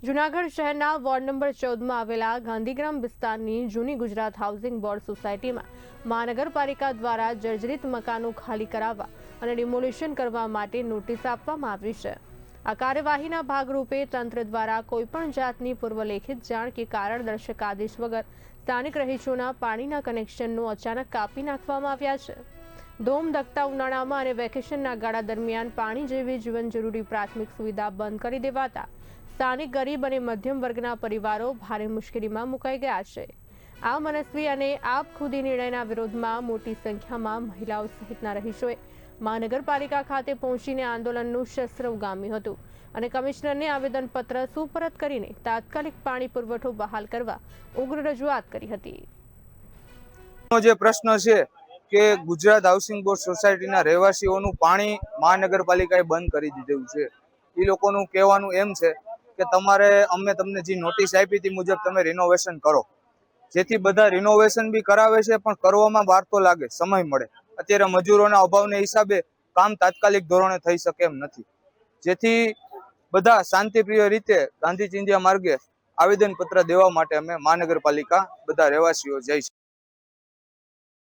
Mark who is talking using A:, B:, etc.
A: જૂનાગઢ શહેરના ward number 14 માં આવેલા ગાંધીગ્રામ વિસ્તારની જૂની ગુજરાત હાઉસિંગ બોર્ડ સોસાયટીમાં મહાનગરપાલિકા દ્વારા જર્જરિત મકાનો ખાલી કરાવવા અને ડિમોલિશન કરવા માટે નોટિસ આપવામાં આવી છે। આ કાર્યવાહીના ભાગરૂપે તંત્ર દ્વારા કોઈપણ જાતની પૂર્વલેખિત જાણ કે કારણદર્શક આદેશ વગર સ્થાનિક રહીશોના પાણીના કનેક્શનનો અચાનક કાપી નાખવામાં આવ્યા છે। ધોમધખતા ઉનાળામાં અને વેકેશનના ગાળા દરમિયાન પાણી જેવી જીવન જરૂરી પ્રાથમિક સુવિધા બંધ કરી દેવાતા સ્થાનિક ગરીબ અને મધ્યમ વર્ગના પરિવારો ભારે મુશ્કેલીમાં મુકાઈ ગયા છે। આ મનસ્વી અને આપખુદી નિર્ણયના વિરોધમાં મોટી સંખ્યામાં મહિલાઓ સહિતના રહીશોએ મહાનગરપાલિકા ખાતે પહોંચીને આંદોલનનું શસ્ત્ર ઉગામ્યું હતું અને કમિશનરને આવેદનપત્ર સુપરત કરીને તાત્કાલિક પાણી પુરવઠો બહાલ કરવા ઉગ્ર રજૂઆત કરી હતી।
B: જે પ્રશ્ન છે કે ગુજરાત હાઉસિંગ બોર્ડ સોસાયટીના રહેવાસીઓનું પાણી મહાનગરપાલિકાએ બંધ કરી દીધું છે। એ લોકોનું કહેવાનું એમ છે કે અમે તમને જે નોટિસ આપી તે મુજબ તમે રિનોવેશન કરો, જેથી બધા રિનોવેશન બી કરાવે છે, પણ કરવામાં વાર તો લાગે, સમય મળે। અત્યારે મજૂરોના અભાવને હિસાબે કામ તાત્કાલિક ધોરણે થઈ શકે એમ નથી, જેથી બધા શાંતિપ્રિય રીતે ગાંધી ચિંધ્યા માર્ગે આવેદનપત્ર દેવા માટે અમે મહાનગરપાલિકા બધા રહેવાસીઓ જઈશું।